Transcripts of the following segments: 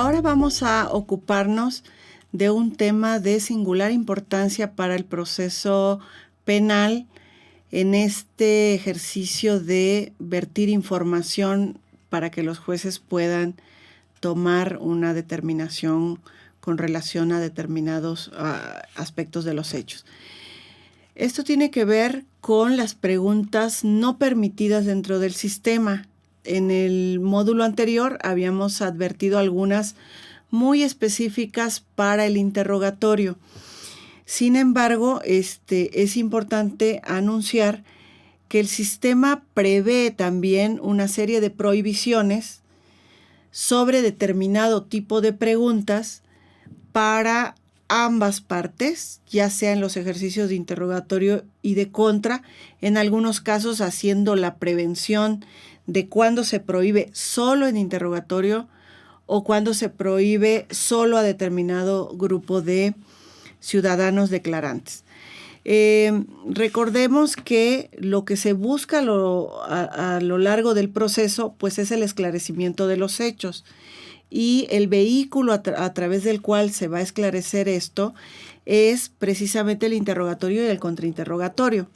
Ahora vamos a ocuparnos de un tema de singular importancia para el proceso penal en este ejercicio de vertir información para que los jueces puedan tomar una determinación con relación a determinados aspectos de los hechos. Esto tiene que ver con las preguntas no permitidas dentro del sistema. En el módulo anterior habíamos advertido algunas muy específicas para el interrogatorio. Sin embargo, es importante anunciar que el sistema prevé también una serie de prohibiciones sobre determinado tipo de preguntas para ambas partes, ya sea en los ejercicios de interrogatorio y de contra, en algunos casos haciendo la prevención de cuándo se prohíbe solo en interrogatorio o cuándo se prohíbe solo a determinado grupo de ciudadanos declarantes. Recordemos que lo que se busca a lo largo del proceso pues es el esclarecimiento de los hechos, y el vehículo a través del cual se va a esclarecer esto es precisamente el interrogatorio y el contrainterrogatorio.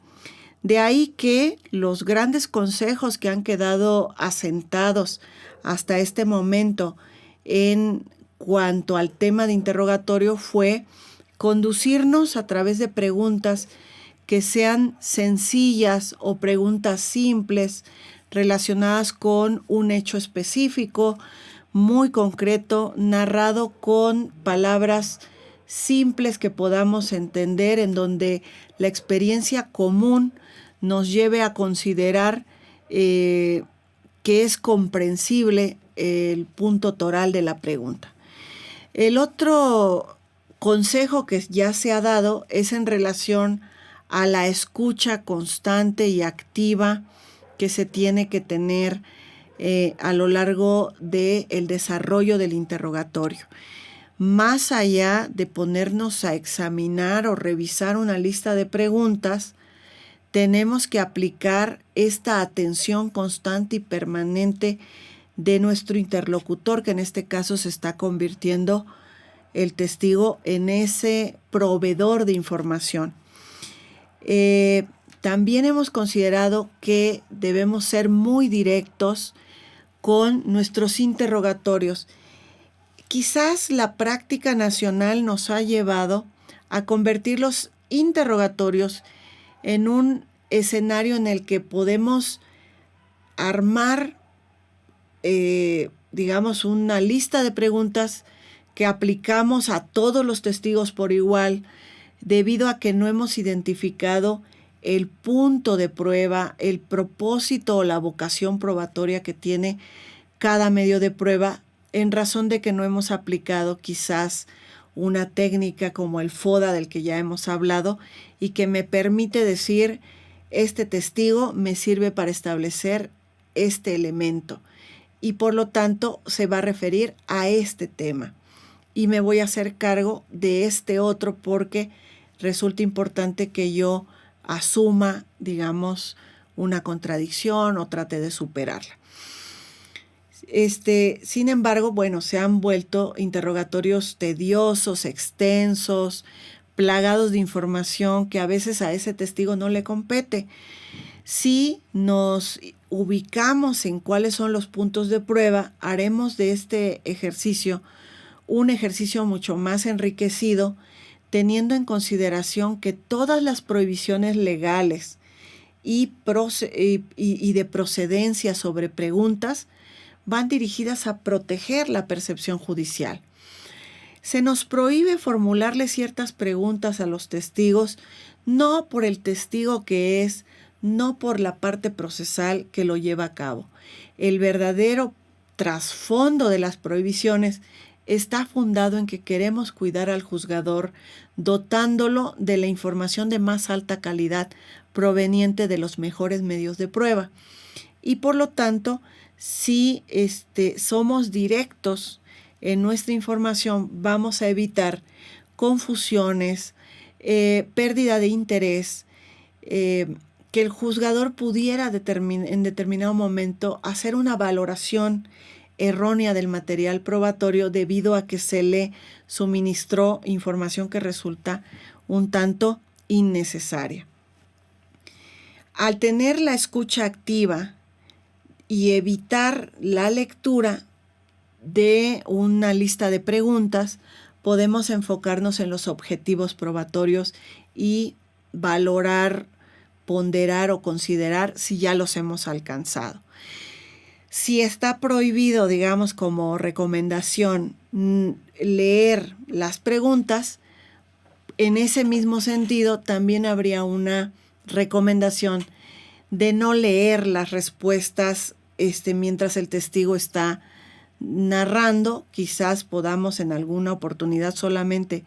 De ahí que los grandes consejos que han quedado asentados hasta este momento en cuanto al tema de interrogatorio fue conducirnos a través de preguntas que sean sencillas o preguntas simples relacionadas con un hecho específico, muy concreto, narrado con palabras simples que podamos entender, en donde la experiencia común nos lleve a considerar que es comprensible el punto toral de la pregunta. El otro consejo que ya se ha dado es en relación a la escucha constante y activa que se tiene que tener a lo largo del desarrollo del interrogatorio. Más allá de ponernos a examinar o revisar una lista de preguntas, tenemos que aplicar esta atención constante y permanente de nuestro interlocutor, que en este caso se está convirtiendo el testigo en ese proveedor de información. También hemos considerado que debemos ser muy directos con nuestros interrogatorios. Quizás la práctica nacional nos ha llevado a convertir los interrogatorios en un escenario en el que podemos armar, una lista de preguntas que aplicamos a todos los testigos por igual, debido a que no hemos identificado el punto de prueba, el propósito o la vocación probatoria que tiene cada medio de prueba, en razón de que no hemos aplicado quizás una técnica como el FODA del que ya hemos hablado y que me permite decir, este testigo me sirve para establecer este elemento y por lo tanto se va a referir a este tema y me voy a hacer cargo de este otro porque resulta importante que yo asuma, una contradicción o trate de superarla. Sin embargo, se han vuelto interrogatorios tediosos, extensos, plagados de información que a veces a ese testigo no le compete. Si nos ubicamos en cuáles son los puntos de prueba, haremos de este ejercicio un ejercicio mucho más enriquecido, teniendo en consideración que todas las prohibiciones legales y de procedencia sobre preguntas van dirigidas a proteger la percepción judicial. Se nos prohíbe formularle ciertas preguntas a los testigos, no por el testigo que es, no por la parte procesal que lo lleva a cabo. El verdadero trasfondo de las prohibiciones está fundado en que queremos cuidar al juzgador, dotándolo de la información de más alta calidad proveniente de los mejores medios de prueba. Y por lo tanto, si somos directos en nuestra información, vamos a evitar confusiones, pérdida de interés, que el juzgador pudiera en determinado momento hacer una valoración errónea del material probatorio debido a que se le suministró información que resulta un tanto innecesaria. Al tener la escucha activa y evitar la lectura de una lista de preguntas, podemos enfocarnos en los objetivos probatorios y valorar, ponderar o considerar si ya los hemos alcanzado. Si está prohibido, digamos, como recomendación, leer las preguntas, en ese mismo sentido también habría una recomendación de no leer las respuestas mientras el testigo está narrando. Quizás podamos en alguna oportunidad solamente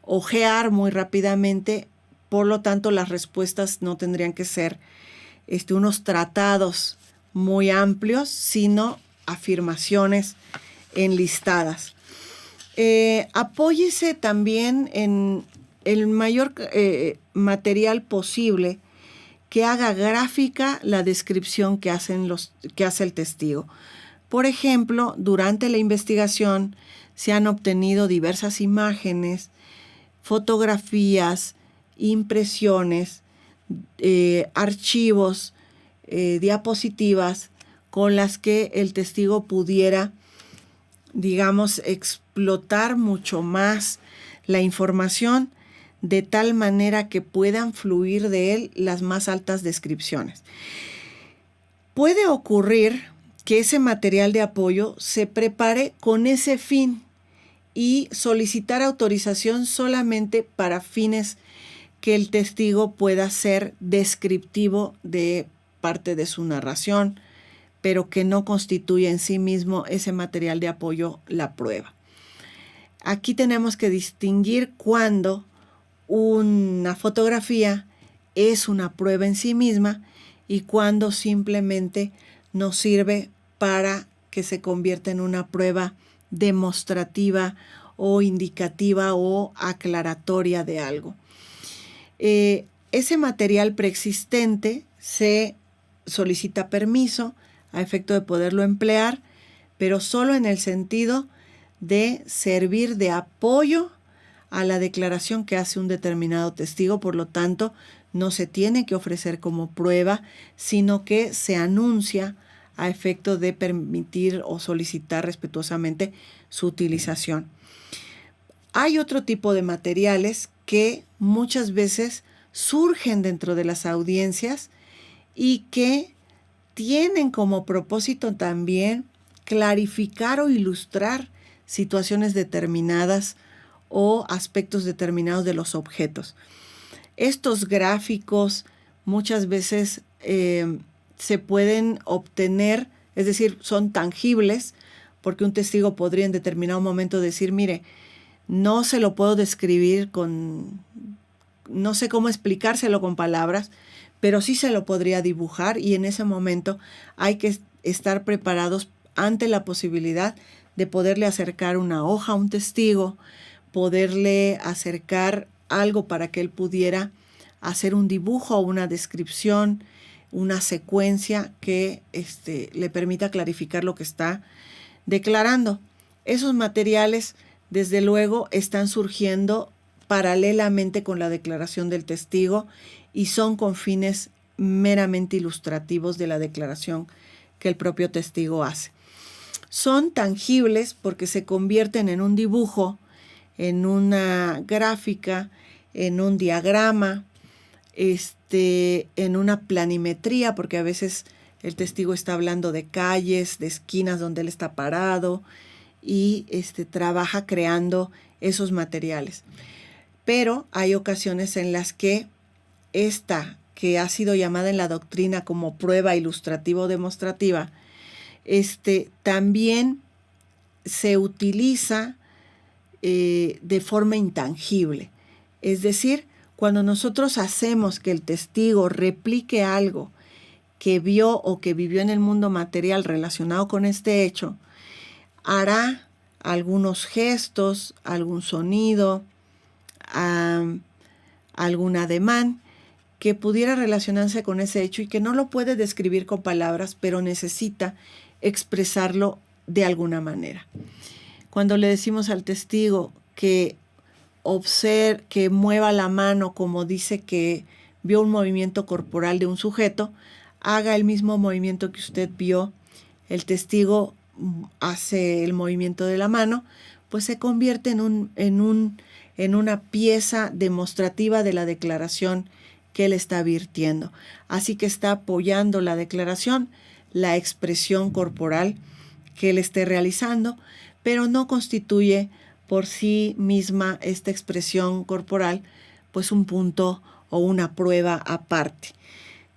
ojear muy rápidamente, por lo tanto las respuestas no tendrían que ser unos tratados muy amplios, sino afirmaciones enlistadas. Apóyese también en el mayor material posible que haga gráfica la descripción que hace el testigo. Por ejemplo, durante la investigación se han obtenido diversas imágenes, fotografías, impresiones, archivos, diapositivas con las que el testigo pudiera, digamos, explotar mucho más la información de tal manera que puedan fluir de él las más altas descripciones. Puede ocurrir que ese material de apoyo se prepare con ese fin y solicitar autorización solamente para fines que el testigo pueda ser descriptivo de parte de su narración, pero que no constituye en sí mismo ese material de apoyo la prueba. Aquí tenemos que distinguir cuando una fotografía es una prueba en sí misma y cuando simplemente nos sirve para que se convierta en una prueba demostrativa o indicativa o aclaratoria de algo. Ese material preexistente se solicita permiso a efecto de poderlo emplear, pero solo en el sentido de servir de apoyo a la declaración que hace un determinado testigo. Por lo tanto, no se tiene que ofrecer como prueba, sino que se anuncia a efecto de permitir o solicitar respetuosamente su utilización. Hay otro tipo de materiales que muchas veces surgen dentro de las audiencias y que tienen como propósito también clarificar o ilustrar situaciones determinadas o aspectos determinados de los objetos. Estos gráficos muchas veces se pueden obtener, es decir, son tangibles, porque un testigo podría en determinado momento decir, mire, no se lo puedo describir no sé cómo explicárselo con palabras, pero sí se lo podría dibujar, y en ese momento hay que estar preparados ante la posibilidad de poderle acercar una hoja a un testigo, poderle acercar algo para que él pudiera hacer un dibujo o una descripción, una secuencia que le permita clarificar lo que está declarando. Esos materiales, desde luego, están surgiendo paralelamente con la declaración del testigo y son con fines meramente ilustrativos de la declaración que el propio testigo hace. Son tangibles porque se convierten en un dibujo, en una gráfica, en un diagrama, en una planimetría, porque a veces el testigo está hablando de calles, de esquinas donde él está parado y trabaja creando esos materiales. Pero hay ocasiones en las que esta, que ha sido llamada en la doctrina como prueba ilustrativa o demostrativa, también se utiliza de forma intangible. Es decir, cuando nosotros hacemos que el testigo replique algo que vio o que vivió en el mundo material relacionado con este hecho, hará algunos gestos, algún sonido, algún ademán que pudiera relacionarse con ese hecho y que no lo puede describir con palabras, pero necesita expresarlo de alguna manera. Cuando le decimos al testigo que que mueva la mano como dice que vio un movimiento corporal de un sujeto, haga el mismo movimiento que usted vio, el testigo hace el movimiento de la mano, pues se convierte en una pieza demostrativa de la declaración que él está virtiendo. Así que está apoyando la declaración, la expresión corporal que él esté realizando, pero no constituye por sí misma esta expresión corporal pues un punto o una prueba aparte,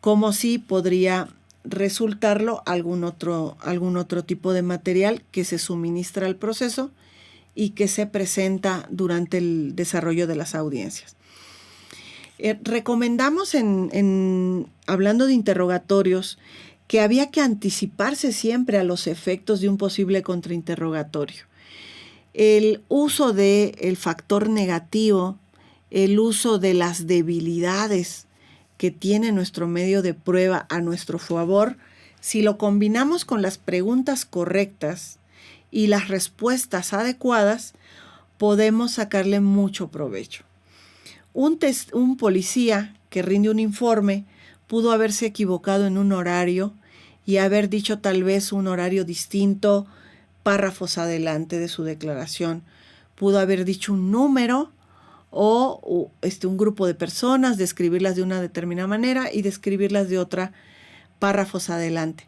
como si podría resultarlo algún otro tipo de material que se suministra al proceso y que se presenta durante el desarrollo de las audiencias. Recomendamos hablando de interrogatorios que había que anticiparse siempre a los efectos de un posible contrainterrogatorio. El uso del factor negativo, el uso de las debilidades que tiene nuestro medio de prueba a nuestro favor, si lo combinamos con las preguntas correctas y las respuestas adecuadas, podemos sacarle mucho provecho. Un policía que rinde un informe pudo haberse equivocado en un horario y haber dicho tal vez un horario distinto párrafos adelante de su declaración. Pudo haber dicho un número o un grupo de personas, describirlas de una determinada manera y describirlas de otra párrafos adelante.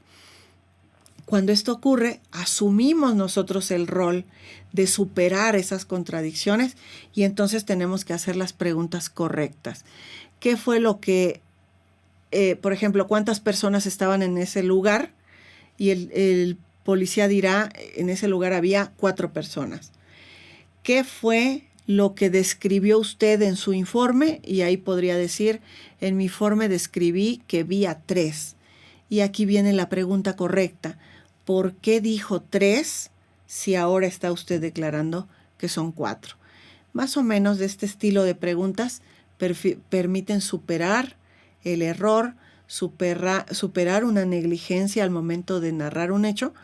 Cuando esto ocurre, asumimos nosotros el rol de superar esas contradicciones y entonces tenemos que hacer las preguntas correctas. ¿Qué fue lo que, por ejemplo, cuántas personas estaban en ese lugar? Y el policía dirá, en ese lugar había 4 personas. ¿Qué fue lo que describió usted en su informe? Y ahí podría decir, en mi informe describí que vi a 3. Y aquí viene la pregunta correcta. ¿Por qué dijo 3 si ahora está usted declarando que son 4? Más o menos de este estilo de preguntas permiten superar el error, superar una negligencia al momento de narrar un hecho,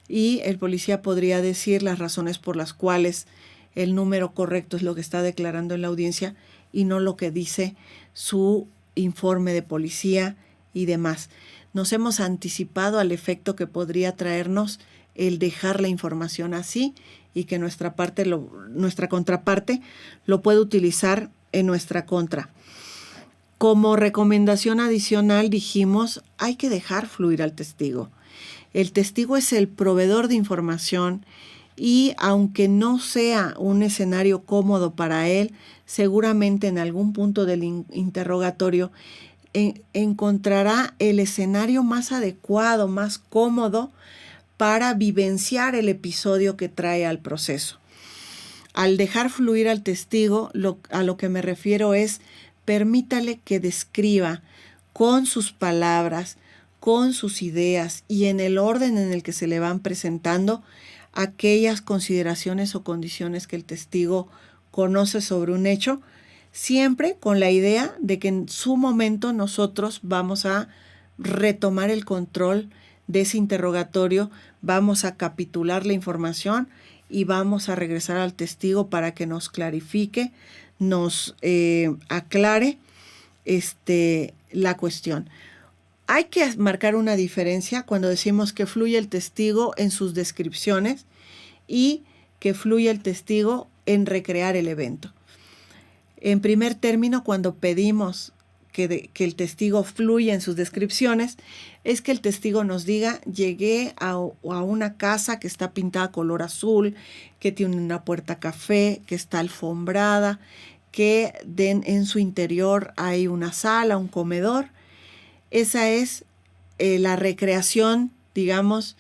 y el policía podría decir las razones por las cuales el número correcto es lo que está declarando en la audiencia y no lo que dice su informe de policía y demás. Nos hemos anticipado al efecto que podría traernos el dejar la información así y que nuestra contraparte lo puede utilizar en nuestra contra. Como recomendación adicional dijimos, hay que dejar fluir al testigo. El testigo es el proveedor de información y aunque no sea un escenario cómodo para él, seguramente en algún punto del interrogatorio encontrará el escenario más adecuado, más cómodo para vivenciar el episodio que trae al proceso. Al dejar fluir al testigo, a lo que me refiero es permítale que describa con sus palabras, con sus ideas y en el orden en el que se le van presentando aquellas consideraciones o condiciones que el testigo conoce sobre un hecho, siempre con la idea de que en su momento nosotros vamos a retomar el control de ese interrogatorio, vamos a capitular la información y vamos a regresar al testigo para que nos clarifique, nos aclare la cuestión. Hay que marcar una diferencia cuando decimos que fluye el testigo en sus descripciones y que fluye el testigo en recrear el evento. En primer término, cuando pedimos que el testigo fluya en sus descripciones, es que el testigo nos diga, llegué a una casa que está pintada color azul, que tiene una puerta café, que está alfombrada, que en su interior hay una sala, un comedor. Esa es la recreación, digamos,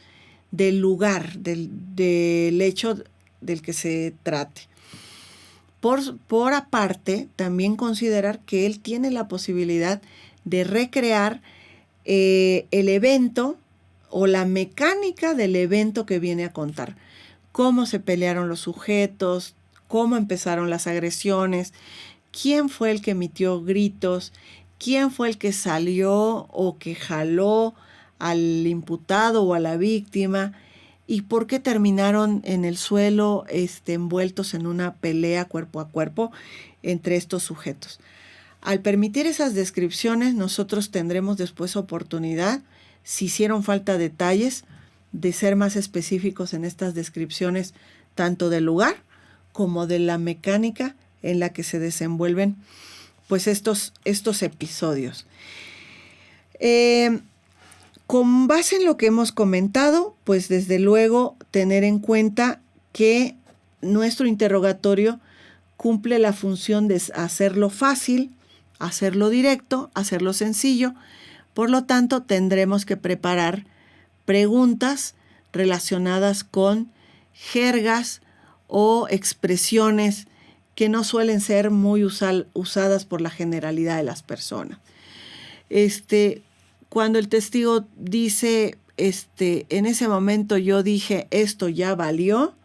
del lugar, del hecho del que se trate. Por aparte, también considerar que él tiene la posibilidad de recrear el evento o la mecánica del evento que viene a contar. Cómo se pelearon los sujetos, cómo empezaron las agresiones, quién fue el que emitió gritos, quién fue el que salió o que jaló al imputado o a la víctima y por qué terminaron en el suelo envueltos en una pelea cuerpo a cuerpo entre estos sujetos. Al permitir esas descripciones, nosotros tendremos después oportunidad, si hicieron falta detalles, de ser más específicos en estas descripciones, tanto del lugar como de la mecánica en la que se desenvuelven pues estos episodios. Con base en lo que hemos comentado, pues desde luego tener en cuenta que nuestro interrogatorio cumple la función de hacerlo fácil, hacerlo directo, hacerlo sencillo. Por lo tanto, tendremos que preparar preguntas relacionadas con jergas o expresiones que no suelen ser muy usadas por la generalidad de las personas. Cuando el testigo dice, en ese momento yo dije, esto ya valió,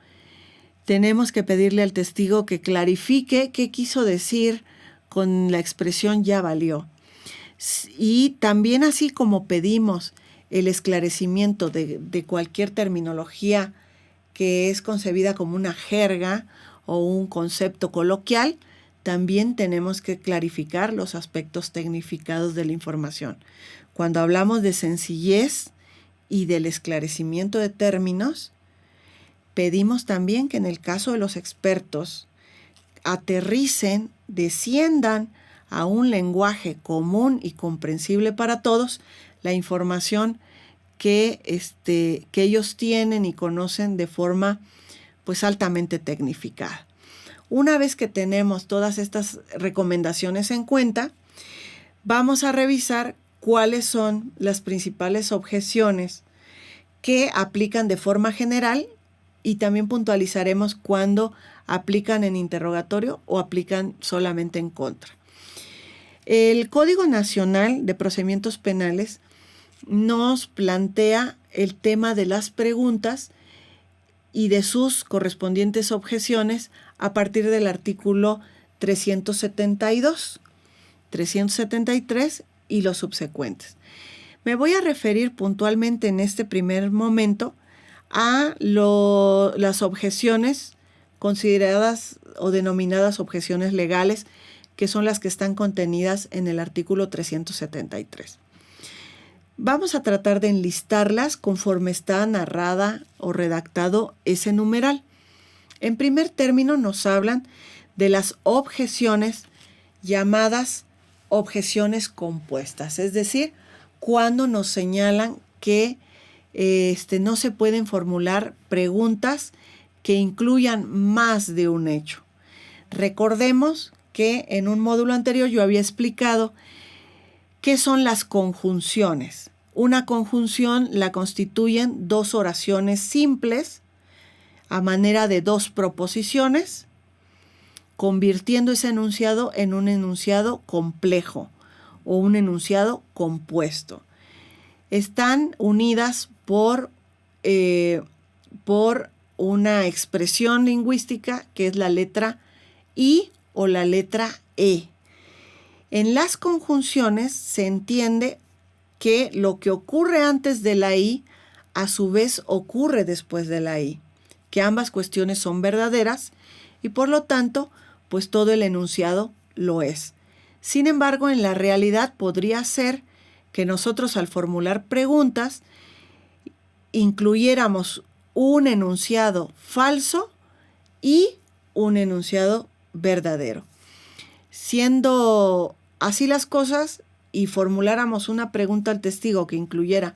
tenemos que pedirle al testigo que clarifique qué quiso decir con la expresión ya valió. Y también así como pedimos el esclarecimiento de cualquier terminología que es concebida como una jerga o un concepto coloquial, también tenemos que clarificar los aspectos tecnificados de la información. Cuando hablamos de sencillez y del esclarecimiento de términos, pedimos también que en el caso de los expertos aterricen, desciendan a un lenguaje común y comprensible para todos la información que ellos tienen y conocen de forma pues altamente tecnificada. Una vez que tenemos todas estas recomendaciones en cuenta, vamos a revisar cuáles son las principales objeciones que aplican de forma general y también puntualizaremos cuándo aplican en interrogatorio o aplican solamente en contra. El Código Nacional de Procedimientos Penales nos plantea el tema de las preguntas y de sus correspondientes objeciones a partir del artículo 372, 373 y los subsecuentes. Me voy a referir puntualmente en este primer momento a las objeciones consideradas o denominadas objeciones legales, que son las que están contenidas en el artículo 373. Vamos a tratar de enlistarlas conforme está narrada o redactado ese numeral. En primer término nos hablan de las objeciones llamadas objeciones compuestas, es decir, cuando nos señalan que no se pueden formular preguntas que incluyan más de un hecho. Recordemos que en un módulo anterior yo había explicado qué son las conjunciones. Una conjunción la constituyen dos oraciones simples a manera de dos proposiciones, convirtiendo ese enunciado en un enunciado complejo o un enunciado compuesto. Están unidas por una expresión lingüística que es la letra I o la letra E. En las conjunciones se entiende que lo que ocurre antes de la I, a su vez ocurre después de la I, que ambas cuestiones son verdaderas y por lo tanto, pues todo el enunciado lo es. Sin embargo, en la realidad podría ser que nosotros al formular preguntas incluyéramos un enunciado falso y un enunciado verdadero. Siendo así las cosas y formuláramos una pregunta al testigo que incluyera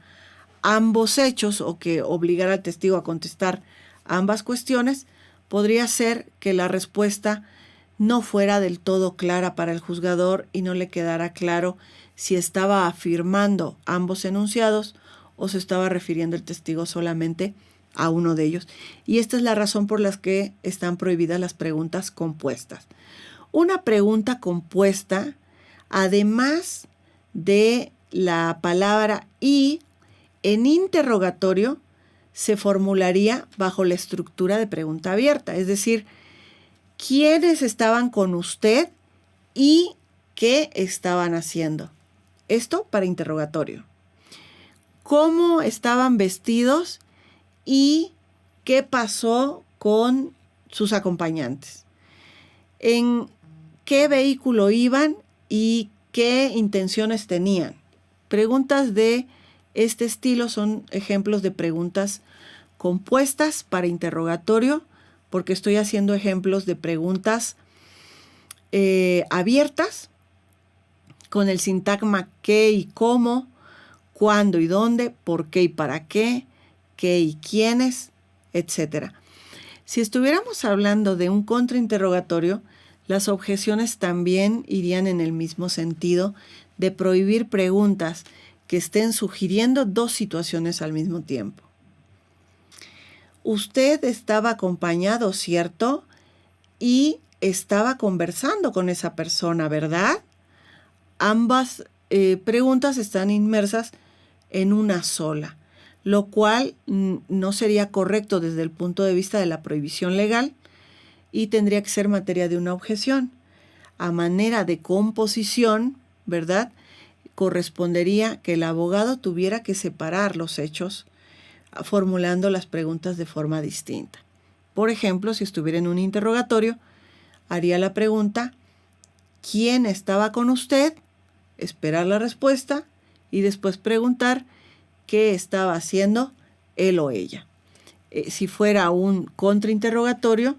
ambos hechos o que obligara al testigo a contestar ambas cuestiones, podría ser que la respuesta no fuera del todo clara para el juzgador y no le quedara claro si estaba afirmando ambos enunciados o se estaba refiriendo el testigo solamente a uno de ellos. Y esta es la razón por la que están prohibidas las preguntas compuestas. Una pregunta compuesta, además de la palabra y, en interrogatorio, se formularía bajo la estructura de pregunta abierta, es decir, ¿quiénes estaban con usted y qué estaban haciendo? Esto para interrogatorio. ¿Cómo estaban vestidos y qué pasó con sus acompañantes, en qué vehículo iban y qué intenciones tenían. Preguntas de este estilo son ejemplos de preguntas compuestas para interrogatorio, porque estoy haciendo ejemplos de preguntas abiertas, con el sintagma qué y cómo, cuándo y dónde, por qué y para qué y quiénes, etc. Si estuviéramos hablando de un contrainterrogatorio, las objeciones también irían en el mismo sentido de prohibir preguntas que estén sugiriendo dos situaciones al mismo tiempo. Usted estaba acompañado, ¿cierto? Y estaba conversando con esa persona, ¿verdad? Ambas preguntas están inmersas en una sola, lo cual no sería correcto desde el punto de vista de la prohibición legal y tendría que ser materia de una objeción. A manera de composición, ¿verdad?, correspondería que el abogado tuviera que separar los hechos formulando las preguntas de forma distinta. Por ejemplo, si estuviera en un interrogatorio, haría la pregunta ¿quién estaba con usted?, esperar la respuesta y después preguntar qué estaba haciendo él o ella. Si fuera un contrainterrogatorio,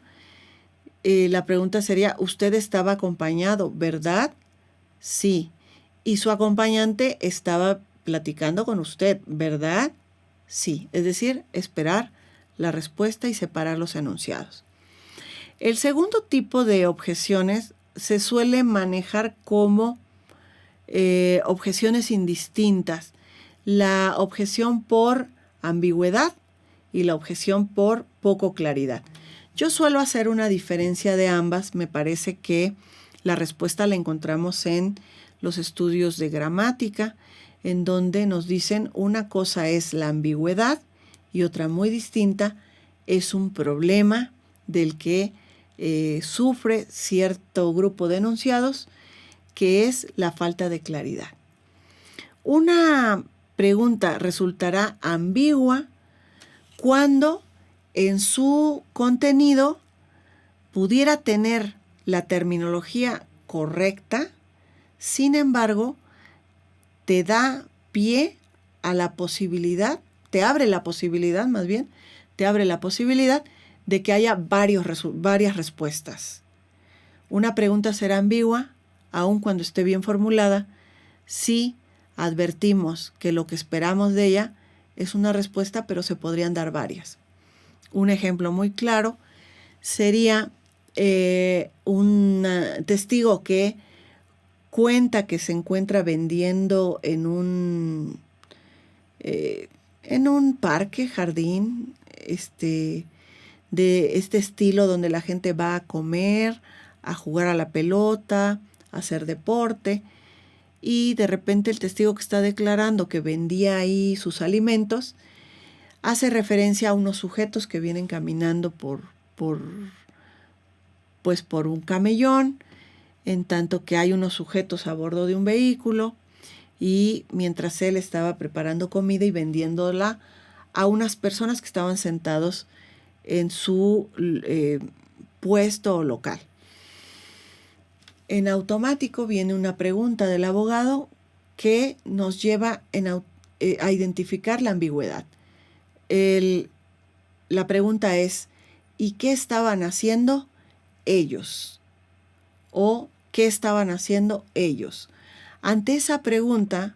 la pregunta sería ¿usted estaba acompañado, verdad? Sí. Y su acompañante estaba platicando con usted, ¿verdad? Sí. Es decir, esperar la respuesta y separar los enunciados. El segundo tipo de objeciones se suele manejar como objeciones indistintas. La objeción por ambigüedad y la objeción por poco claridad. Yo suelo hacer una diferencia de ambas. Me parece que la respuesta la encontramos en los estudios de gramática, en donde nos dicen una cosa es la ambigüedad y otra muy distinta es un problema del que sufre cierto grupo de enunciados, que es la falta de claridad. Una pregunta resultará ambigua cuando en su contenido pudiera tener la terminología correcta, sin embargo, te da pie a la posibilidad, te abre la posibilidad de que haya varias respuestas. Una pregunta será ambigua, aun cuando esté bien formulada, si advertimos que lo que esperamos de ella es una respuesta, pero se podrían dar varias. Un ejemplo muy claro sería un testigo que cuenta que se encuentra vendiendo en un parque, jardín, de este estilo donde la gente va a comer, a jugar a la pelota, a hacer deporte, y de repente el testigo que está declarando que vendía ahí sus alimentos hace referencia a unos sujetos que vienen caminando por un camellón, en tanto que hay unos sujetos a bordo de un vehículo, y mientras él estaba preparando comida y vendiéndola a unas personas que estaban sentados en su puesto o local. En automático viene una pregunta del abogado que nos lleva a identificar la ambigüedad. La pregunta es, ¿y qué estaban haciendo ellos? ¿O qué estaban haciendo ellos? Ante esa pregunta,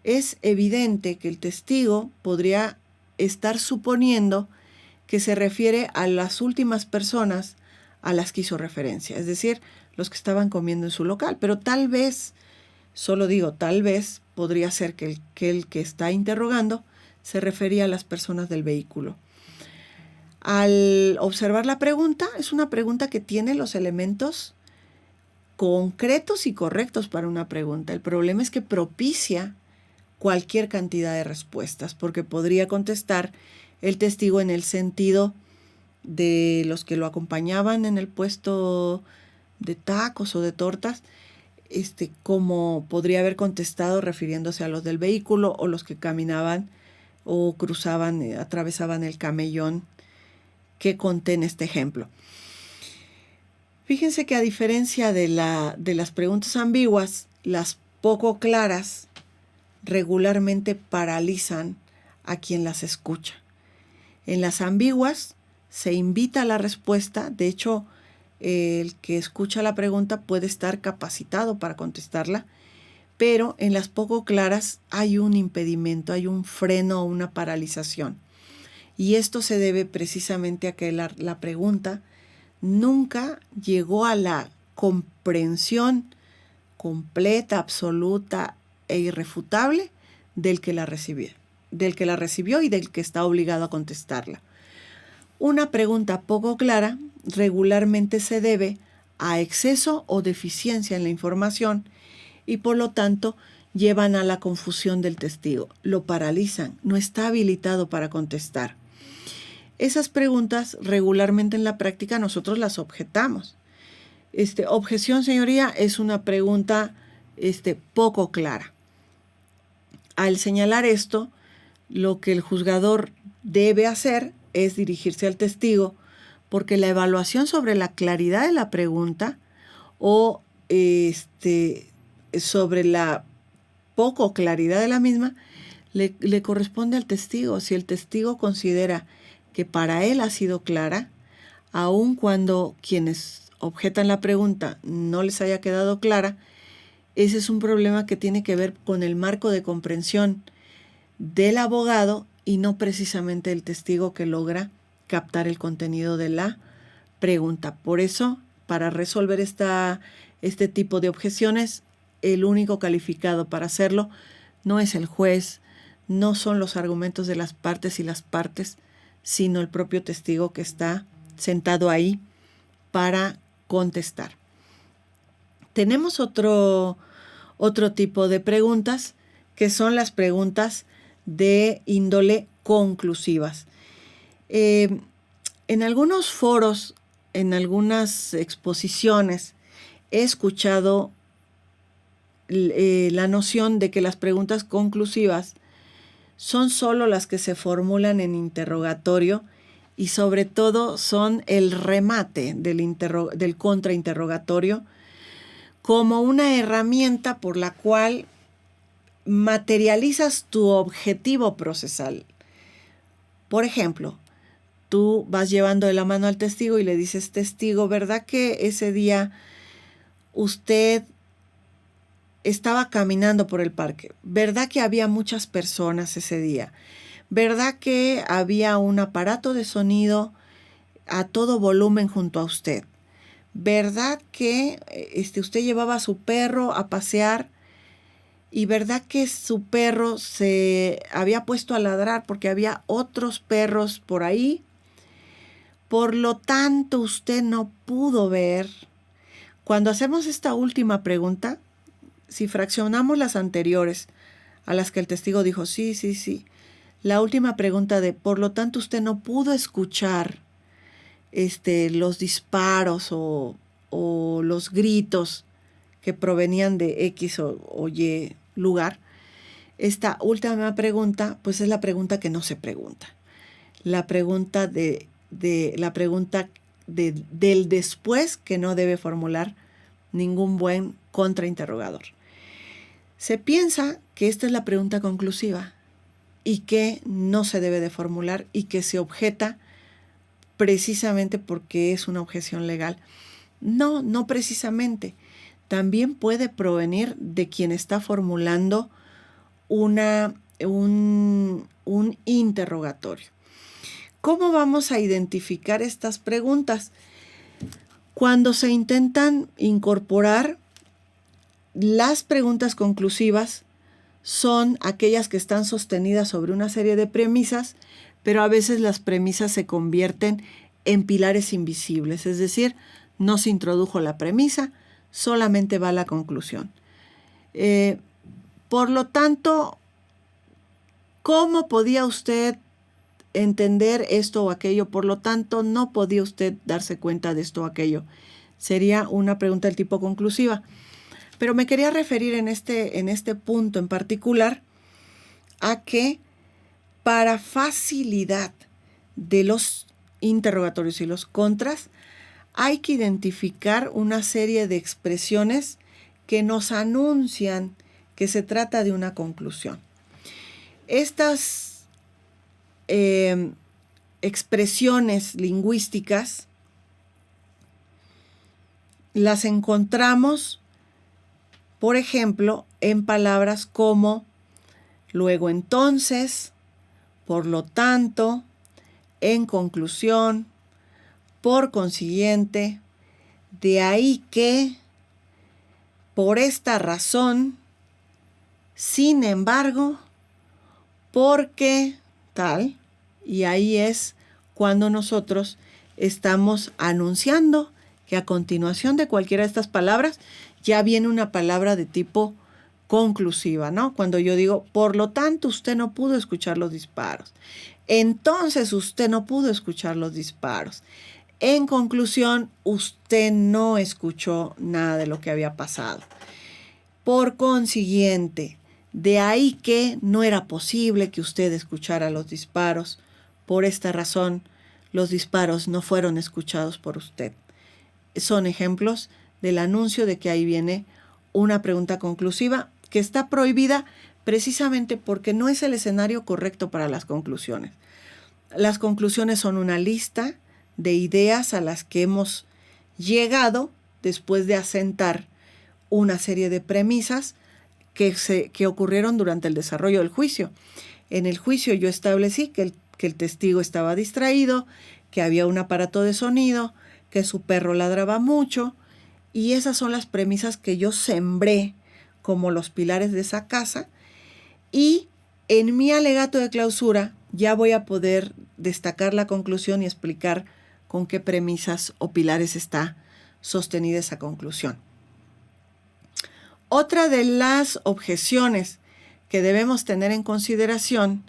es evidente que el testigo podría estar suponiendo que se refiere a las últimas personas a las que hizo referencia, es decir, los que estaban comiendo en su local, pero tal vez, solo digo tal vez, podría ser que el que está interrogando se refería a las personas del vehículo. Al observar la pregunta, es una pregunta que tiene los elementos concretos y correctos para una pregunta. El problema es que propicia cualquier cantidad de respuestas, porque podría contestar el testigo en el sentido de los que lo acompañaban en el puesto de tacos o de tortas, como podría haber contestado refiriéndose a los del vehículo o los que caminaban o cruzaban, atravesaban el camellón que conté en este ejemplo. Fíjense que a diferencia de las preguntas ambiguas, las poco claras regularmente paralizan a quien las escucha. En las ambiguas se invita a la respuesta, de hecho, el que escucha la pregunta puede estar capacitado para contestarla, pero en las poco claras hay un impedimento, hay un freno o una paralización. Y esto se debe precisamente a que la pregunta nunca llegó a la comprensión completa, absoluta e irrefutable del que la recibió y del que está obligado a contestarla. Una pregunta poco clara regularmente se debe a exceso o deficiencia en la información y por lo tanto llevan a la confusión del testigo, lo paralizan, no está habilitado para contestar. Esas preguntas regularmente en la práctica nosotros las objetamos. Objeción, señoría, es una pregunta poco clara. Al señalar esto, lo que el juzgador debe hacer es dirigirse al testigo, porque la evaluación sobre la claridad de la pregunta o sobre la poco claridad de la misma le corresponde al testigo. Si el testigo considera que para él ha sido clara, aun cuando quienes objetan la pregunta no les haya quedado clara, ese es un problema que tiene que ver con el marco de comprensión del abogado y no precisamente el testigo que logra captar el contenido de la pregunta. Por eso, para resolver este tipo de objeciones, el único calificado para hacerlo no es el juez, no son los argumentos de las partes y las partes, sino el propio testigo que está sentado ahí para contestar. Tenemos otro tipo de preguntas, que son las preguntas de índole conclusivas. En algunos foros, en algunas exposiciones, he escuchado la noción de que las preguntas conclusivas son solo las que se formulan en interrogatorio y sobre todo son el remate del contrainterrogatorio como una herramienta por la cual materializas tu objetivo procesal. Por ejemplo, tú vas llevando de la mano al testigo y le dices: testigo, ¿verdad que ese día usted estaba caminando por el parque? ¿Verdad que había muchas personas ese día? ¿Verdad que había un aparato de sonido a todo volumen junto a usted? ¿Verdad que usted llevaba a su perro a pasear? ¿Y verdad que su perro se había puesto a ladrar porque había otros perros por ahí? Por lo tanto, usted no pudo ver. Cuando hacemos esta última pregunta, si fraccionamos las anteriores a las que el testigo dijo sí, la última pregunta de por lo tanto usted no pudo escuchar los disparos o los gritos que provenían de X o Y lugar, esta última pregunta pues es la pregunta que no se pregunta. La pregunta del después que no debe formular ningún buen contrainterrogador. Se piensa que esta es la pregunta conclusiva y que no se debe de formular y que se objeta precisamente porque es una objeción legal. No precisamente. También puede provenir de quien está formulando un interrogatorio. ¿Cómo vamos a identificar estas preguntas? Cuando se intentan incorporar, las preguntas conclusivas son aquellas que están sostenidas sobre una serie de premisas, pero a veces las premisas se convierten en pilares invisibles, es decir, no se introdujo la premisa, solamente va la conclusión. Por lo tanto, ¿cómo podía usted entender esto o aquello? Por lo tanto, no podía usted darse cuenta de esto o aquello. Sería una pregunta del tipo conclusiva. Pero me quería referir en este punto en particular a que para facilidad de los interrogatorios y los contras, hay que identificar una serie de expresiones que nos anuncian que se trata de una conclusión. Estas expresiones lingüísticas las encontramos, por ejemplo, en palabras como luego entonces, por lo tanto, en conclusión, por consiguiente, de ahí que, por esta razón, sin embargo, porque tal, y ahí es cuando nosotros estamos anunciando que a continuación de cualquiera de estas palabras ya viene una palabra de tipo conclusiva, ¿no? Cuando yo digo, por lo tanto, usted no pudo escuchar los disparos. Entonces usted no pudo escuchar los disparos. En conclusión, usted no escuchó nada de lo que había pasado. Por consiguiente, de ahí que no era posible que usted escuchara los disparos. Por esta razón, los disparos no fueron escuchados por usted. Son ejemplos del anuncio de que ahí viene una pregunta conclusiva que está prohibida precisamente porque no es el escenario correcto para las conclusiones. Las conclusiones son una lista de ideas a las que hemos llegado después de asentar una serie de premisas que ocurrieron durante el desarrollo del juicio. En el juicio yo establecí que el testigo estaba distraído, que había un aparato de sonido, que su perro ladraba mucho, y esas son las premisas que yo sembré como los pilares de esa casa, y en mi alegato de clausura ya voy a poder destacar la conclusión y explicar con qué premisas o pilares está sostenida esa conclusión. Otra de las objeciones que debemos tener en consideración,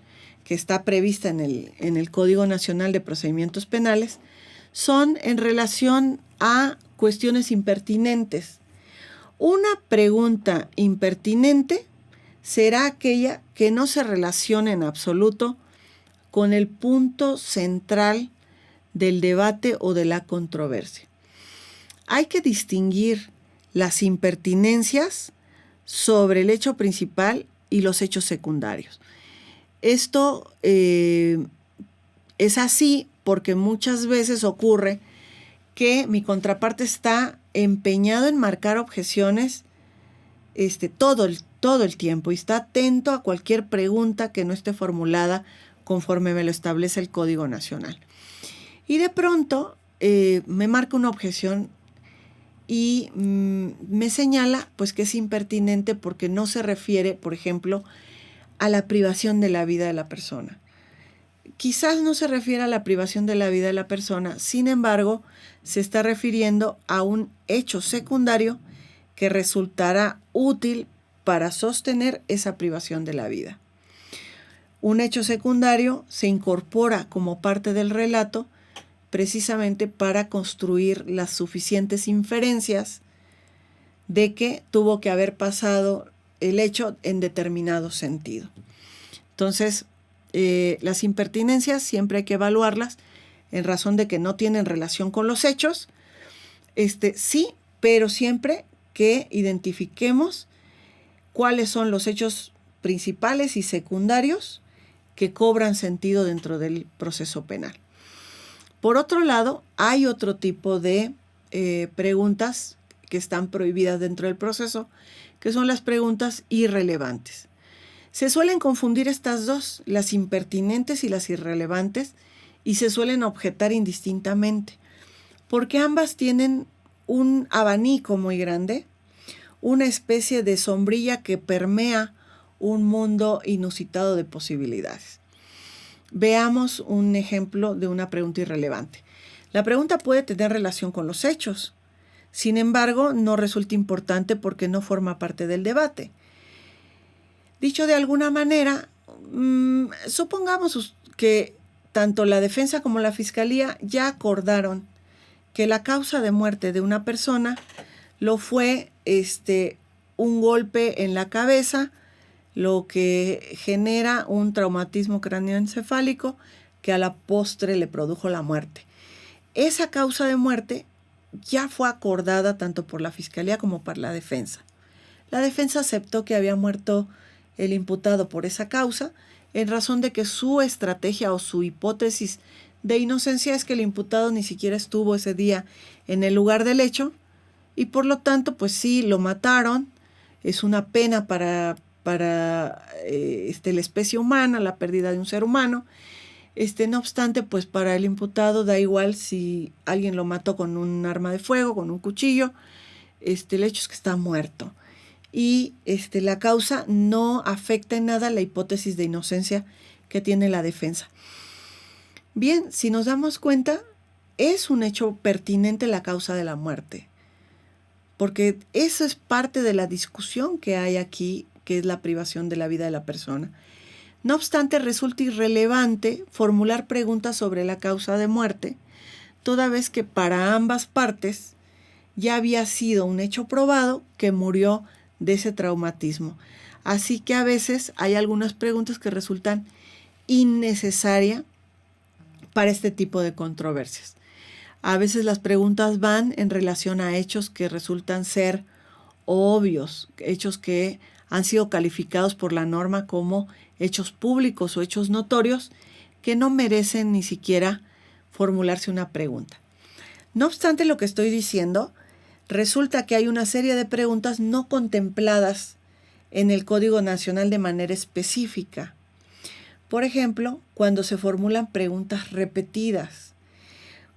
que está prevista en el Código Nacional de Procedimientos Penales, son en relación a cuestiones impertinentes. Una pregunta impertinente será aquella que no se relacione en absoluto con el punto central del debate o de la controversia. Hay que distinguir las impertinencias sobre el hecho principal y los hechos secundarios. Esto es así porque muchas veces ocurre que mi contraparte está empeñado en marcar objeciones todo el tiempo y está atento a cualquier pregunta que no esté formulada conforme me lo establece el Código Nacional. Y de pronto me marca una objeción y me señala pues que es impertinente porque no se refiere, por ejemplo, a la privación de la vida de la persona. Quizás no se refiere a la privación de la vida de la persona, sin embargo, se está refiriendo a un hecho secundario que resultará útil para sostener esa privación de la vida. Un hecho secundario se incorpora como parte del relato precisamente para construir las suficientes inferencias de que tuvo que haber pasado el hecho en determinado sentido. Entonces, las impertinencias siempre hay que evaluarlas en razón de que no tienen relación con los hechos, sí, pero siempre que identifiquemos cuáles son los hechos principales y secundarios que cobran sentido dentro del proceso penal. Por otro lado, hay otro tipo de preguntas que están prohibidas dentro del proceso, que son las preguntas irrelevantes. Se suelen confundir estas dos, las impertinentes y las irrelevantes, y se suelen objetar indistintamente, porque ambas tienen un abanico muy grande, una especie de sombrilla que permea un mundo inusitado de posibilidades. Veamos un ejemplo de una pregunta irrelevante. La pregunta puede tener relación con los hechos, sin embargo, no resulta importante porque no forma parte del debate. Dicho de alguna manera, supongamos que tanto la defensa como la fiscalía ya acordaron que la causa de muerte de una persona lo fue un golpe en la cabeza, lo que genera un traumatismo cráneoencefálico que a la postre le produjo la muerte. Esa causa de muerte ya fue acordada tanto por la Fiscalía como por la defensa. La defensa aceptó que había muerto el imputado por esa causa, en razón de que su estrategia o su hipótesis de inocencia es que el imputado ni siquiera estuvo ese día en el lugar del hecho y por lo tanto, pues sí, lo mataron. Es una pena para la especie humana, la pérdida de un ser humano. No obstante, pues para el imputado da igual si alguien lo mató con un arma de fuego, con un cuchillo. El hecho es que está muerto. Y la causa no afecta en nada la hipótesis de inocencia que tiene la defensa. Bien, si nos damos cuenta, es un hecho pertinente la causa de la muerte, porque eso es parte de la discusión que hay aquí, que es la privación de la vida de la persona. No obstante, resulta irrelevante formular preguntas sobre la causa de muerte, toda vez que para ambas partes ya había sido un hecho probado que murió de ese traumatismo. Así que a veces hay algunas preguntas que resultan innecesarias para este tipo de controversias. A veces las preguntas van en relación a hechos que resultan ser obvios, hechos que han sido calificados por la norma como hechos públicos o hechos notorios que no merecen ni siquiera formularse una pregunta. No obstante lo que estoy diciendo, resulta que hay una serie de preguntas no contempladas en el Código Nacional de manera específica. Por ejemplo, cuando se formulan preguntas repetidas.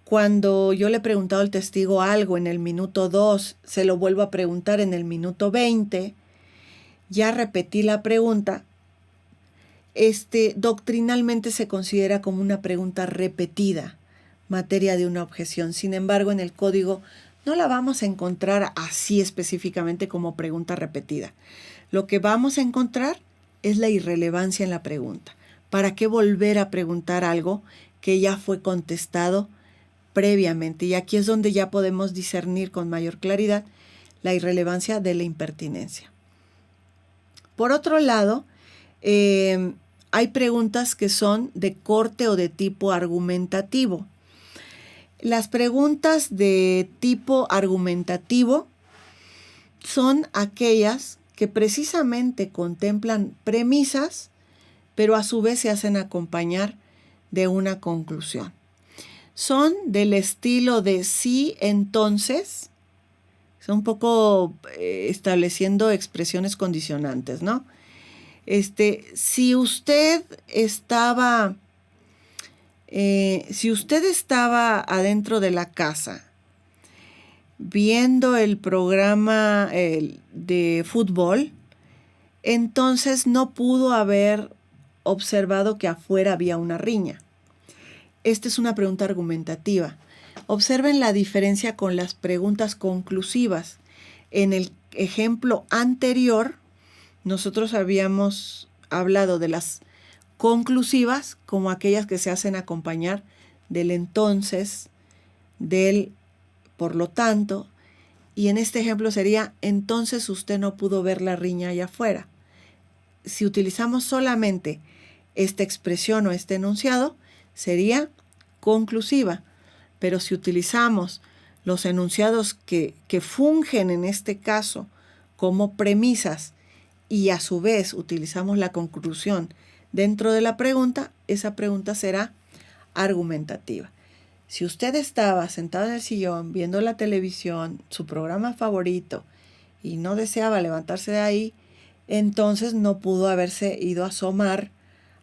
Cuando yo le he preguntado al testigo algo en el minuto 2, se lo vuelvo a preguntar en el minuto 20, ya repetí la pregunta. Doctrinalmente se considera como una pregunta repetida, materia de una objeción. Sin embargo, en el código no la vamos a encontrar así específicamente como pregunta repetida. Lo que vamos a encontrar es la irrelevancia en la pregunta. ¿Para qué volver a preguntar algo que ya fue contestado previamente? Y aquí es donde ya podemos discernir con mayor claridad la irrelevancia de la impertinencia. Por otro lado, hay preguntas que son de corte o de tipo argumentativo. Las preguntas de tipo argumentativo son aquellas que precisamente contemplan premisas, pero a su vez se hacen acompañar de una conclusión. Son del estilo de sí, entonces, son un poco estableciendo expresiones condicionantes, ¿no? Si usted estaba adentro de la casa viendo el programa de fútbol, entonces no pudo haber observado que afuera había una riña. Esta es una pregunta argumentativa. Observen la diferencia con las preguntas conclusivas. En el ejemplo anterior, nosotros habíamos hablado de las conclusivas como aquellas que se hacen acompañar del entonces, del por lo tanto, y en este ejemplo sería entonces usted no pudo ver la riña allá afuera. Si utilizamos solamente esta expresión o este enunciado, sería conclusiva, pero si utilizamos los enunciados que fungen en este caso como premisas y a su vez utilizamos la conclusión dentro de la pregunta, esa pregunta será argumentativa. Si usted estaba sentado en el sillón viendo la televisión, su programa favorito, y no deseaba levantarse de ahí, entonces no pudo haberse ido a asomar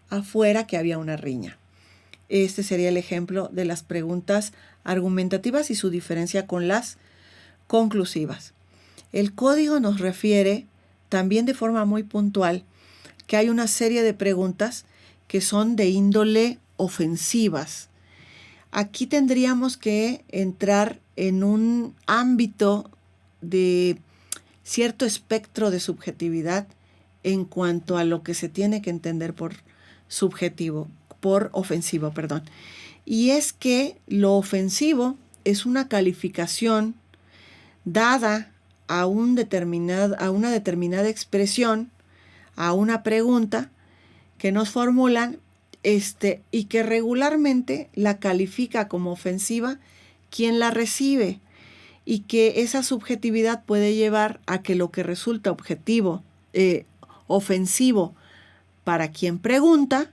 afuera que había una riña. Este sería el ejemplo de las preguntas argumentativas y su diferencia con las conclusivas. El código nos refiere también de forma muy puntual que hay una serie de preguntas que son de índole ofensivas. Aquí tendríamos que entrar en un ámbito de cierto espectro de subjetividad en cuanto a lo que se tiene que entender por ofensivo. Y es que lo ofensivo es una calificación dada a una determinada expresión, a una pregunta que nos formulan y que regularmente la califica como ofensiva quien la recibe, y que esa subjetividad puede llevar a que lo que resulta ofensivo para quien pregunta,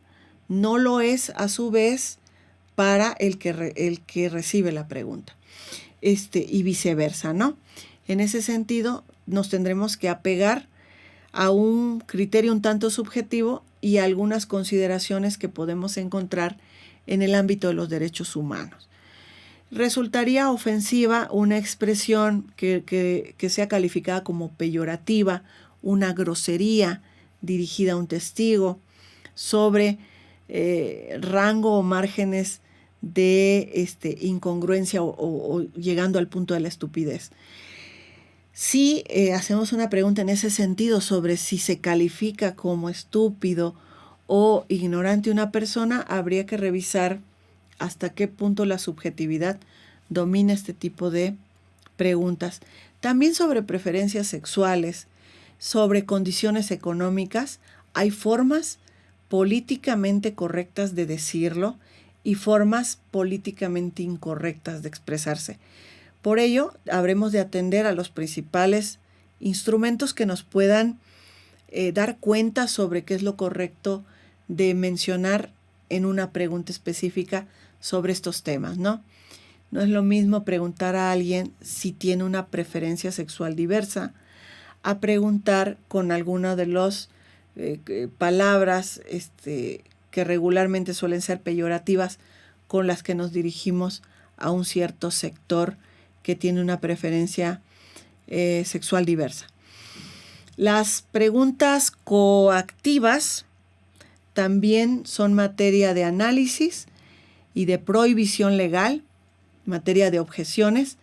no lo es a su vez para el que recibe la pregunta. Y viceversa, ¿no? En ese sentido, nos tendremos que apegar a un criterio un tanto subjetivo y a algunas consideraciones que podemos encontrar en el ámbito de los derechos humanos. Resultaría ofensiva una expresión que sea calificada como peyorativa, una grosería dirigida a un testigo sobre rango o márgenes de incongruencia o llegando al punto de la estupidez. Si hacemos una pregunta en ese sentido sobre si se califica como estúpido o ignorante una persona, habría que revisar hasta qué punto la subjetividad domina este tipo de preguntas. También sobre preferencias sexuales, sobre condiciones económicas, hay formas políticamente correctas de decirlo y formas políticamente incorrectas de expresarse. Por ello, habremos de atender a los principales instrumentos que nos puedan dar cuenta sobre qué es lo correcto de mencionar en una pregunta específica sobre estos temas, ¿no? No es lo mismo preguntar a alguien si tiene una preferencia sexual diversa a preguntar con alguna de las palabras que regularmente suelen ser peyorativas con las que nos dirigimos a un cierto sector que tiene una preferencia sexual diversa. Las preguntas coactivas también son materia de análisis y de prohibición legal, materia de objeciones,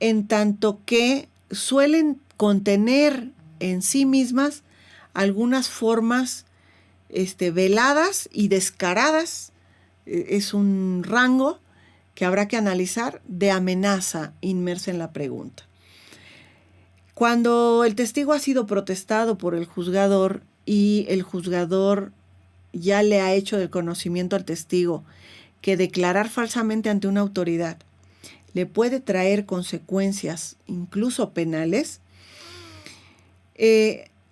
en tanto que suelen contener en sí mismas algunas formas veladas y descaradas, es un rango que habrá que analizar, de amenaza inmersa en la pregunta. Cuando el testigo ha sido protestado por el juzgador y el juzgador ya le ha hecho del conocimiento al testigo que declarar falsamente ante una autoridad le puede traer consecuencias, incluso penales,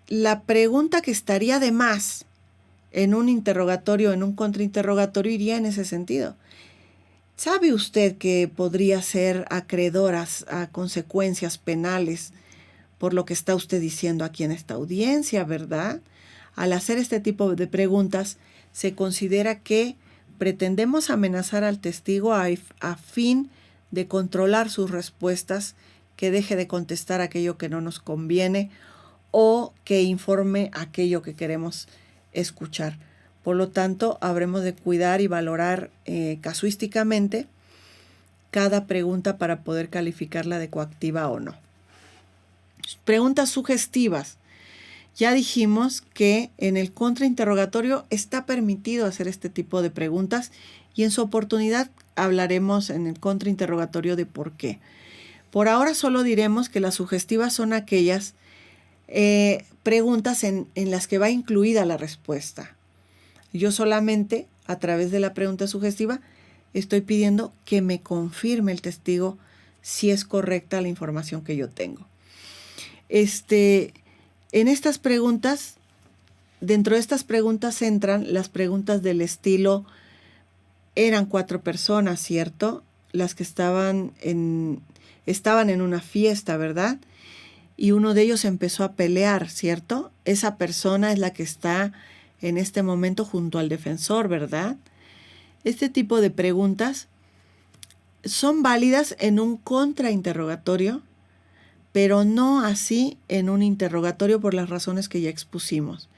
la pregunta que estaría de más en un interrogatorio, en un contrainterrogatorio, iría en ese sentido. ¿Sabe usted que podría ser acreedoras a consecuencias penales por lo que está usted diciendo aquí en esta audiencia, verdad? Al hacer este tipo de preguntas, se considera que pretendemos amenazar al testigo a fin de controlar sus respuestas, que deje de contestar aquello que no nos conviene o que informe aquello que queremos escuchar. Por lo tanto, habremos de cuidar y valorar casuísticamente cada pregunta para poder calificarla de coactiva o no. Preguntas sugestivas. Ya dijimos que en el contrainterrogatorio está permitido hacer este tipo de preguntas y en su oportunidad hablaremos en el contrainterrogatorio de por qué. Por ahora solo diremos que las sugestivas son aquellas preguntas en las que va incluida la respuesta. Yo solamente, a través de la pregunta sugestiva, estoy pidiendo que me confirme el testigo si es correcta la información que yo tengo. En estas preguntas, dentro de estas preguntas entran las preguntas del estilo: eran 4 personas, ¿cierto? Las que estaban en una fiesta, ¿verdad? Y uno de ellos empezó a pelear, ¿cierto? Esa persona es la que está en este momento junto al defensor, ¿verdad? Este tipo de preguntas son válidas en un contrainterrogatorio, pero no así en un interrogatorio por las razones que ya expusimos.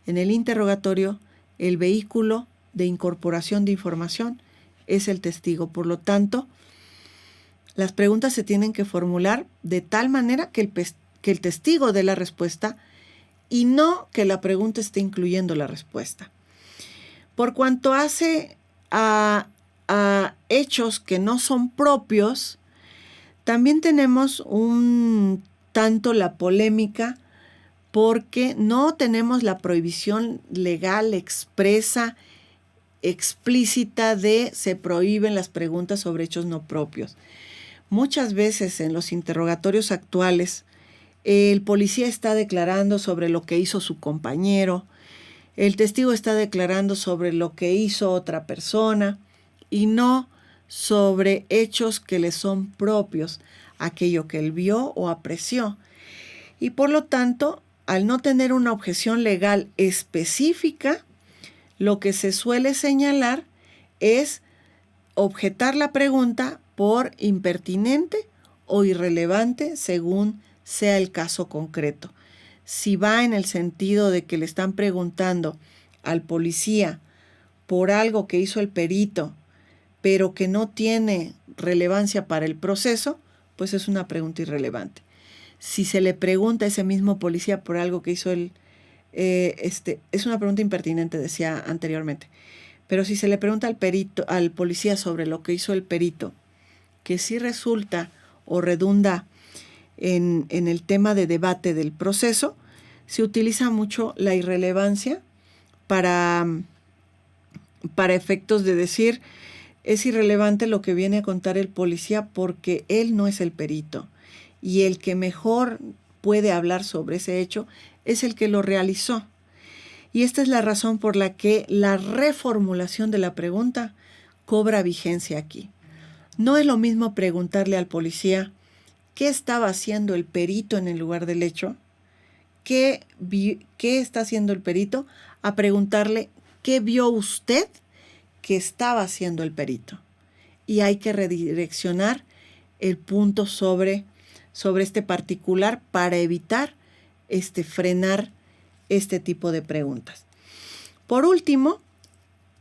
En el interrogatorio, el vehículo de incorporación de información es el testigo. Por lo tanto, las preguntas se tienen que formular de tal manera que el testigo dé la respuesta y no que la pregunta esté incluyendo la respuesta. Por cuanto hace a hechos que no son propios, también tenemos un tanto la polémica porque no tenemos la prohibición legal expresa explícita de se prohíben las preguntas sobre hechos no propios. Muchas veces en los interrogatorios actuales, el policía está declarando sobre lo que hizo su compañero, el testigo está declarando sobre lo que hizo otra persona y no sobre hechos que le son propios, aquello que él vio o apreció. Y por lo tanto, al no tener una objeción legal específica, lo que se suele señalar es objetar la pregunta por impertinente o irrelevante según sea el caso concreto. Si va en el sentido de que le están preguntando al policía por algo que hizo el perito, pero que no tiene relevancia para el proceso, pues es una pregunta irrelevante. Si se le pregunta a ese mismo policía por algo que hizo es una pregunta impertinente, decía anteriormente. Pero si se le pregunta al policía sobre lo que hizo el perito, que sí resulta o redunda en el tema de debate del proceso, se utiliza mucho la irrelevancia para efectos de decir es irrelevante lo que viene a contar el policía porque él no es el perito y el que mejor puede hablar sobre ese hecho es el que lo realizó. Y esta es la razón por la que la reformulación de la pregunta cobra vigencia aquí. No es lo mismo preguntarle al policía qué estaba haciendo el perito en el lugar del hecho, qué está haciendo el perito, a preguntarle qué vio usted que estaba haciendo el perito. Y hay que redireccionar el punto sobre este particular para evitar frenar este tipo de preguntas. Por último,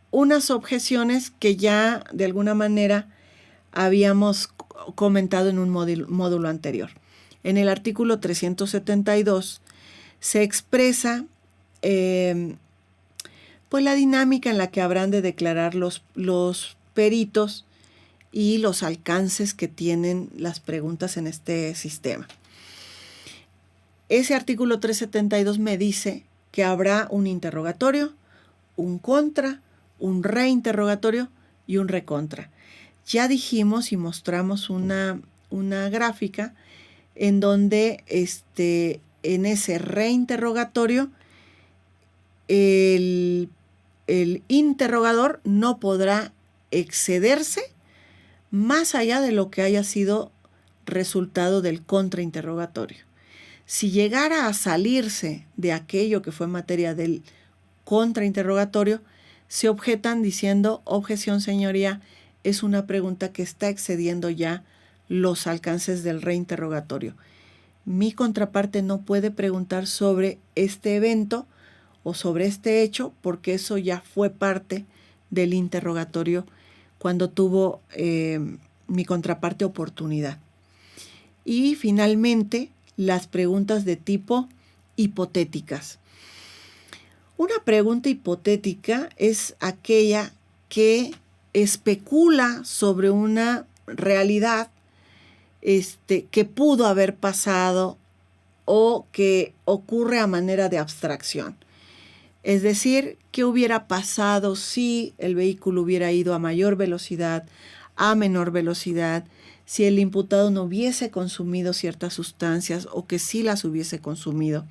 unas objeciones que ya de alguna manera habíamos comentado en un módulo anterior. En el artículo 372 se expresa pues la dinámica en la que habrán de declarar los peritos y los alcances que tienen las preguntas en este sistema. Ese artículo 372 me dice que habrá un interrogatorio, un contra, un reinterrogatorio y un recontra. Ya dijimos y mostramos una gráfica en donde en ese reinterrogatorio el interrogador no podrá excederse más allá de lo que haya sido resultado del contrainterrogatorio. Si llegara a salirse de aquello que fue materia del contrainterrogatorio, se objetan diciendo, objeción señoría, es una pregunta que está excediendo ya los alcances del reinterrogatorio. Mi contraparte no puede preguntar sobre este evento o sobre este hecho porque eso ya fue parte del interrogatorio cuando tuvo mi contraparte oportunidad. Y finalmente, las preguntas de tipo hipotéticas. Una pregunta hipotética es aquella que especula sobre una realidad que pudo haber pasado o que ocurre a manera de abstracción. Es decir, ¿qué hubiera pasado si el vehículo hubiera ido a mayor velocidad, a menor velocidad, si el imputado no hubiese consumido ciertas sustancias o que sí las hubiese consumido?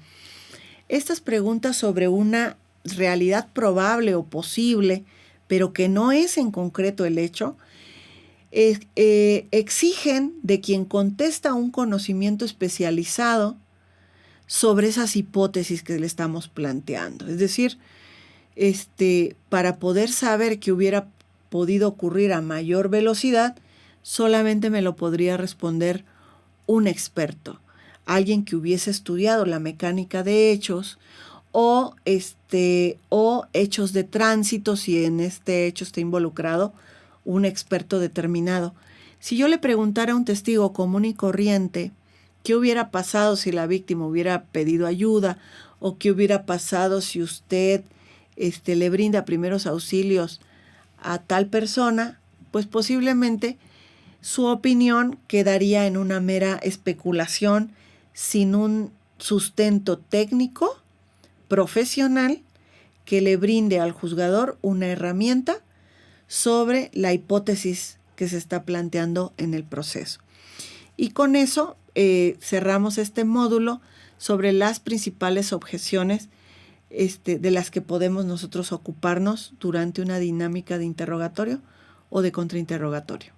Estas preguntas sobre una realidad probable o posible, pero que no es en concreto el hecho, exigen de quien contesta un conocimiento especializado sobre esas hipótesis que le estamos planteando. Es decir, para poder saber que hubiera podido ocurrir a mayor velocidad, solamente me lo podría responder un experto, alguien que hubiese estudiado la mecánica de hechos o hechos de tránsito, si en este hecho está involucrado un experto determinado. Si yo le preguntara a un testigo común y corriente qué hubiera pasado si la víctima hubiera pedido ayuda o qué hubiera pasado si usted le brinda primeros auxilios a tal persona, pues posiblemente su opinión quedaría en una mera especulación sin un sustento técnico, profesional, que le brinde al juzgador una herramienta sobre la hipótesis que se está planteando en el proceso. Y con eso cerramos este módulo sobre las principales objeciones de las que podemos nosotros ocuparnos durante una dinámica de interrogatorio o de contrainterrogatorio.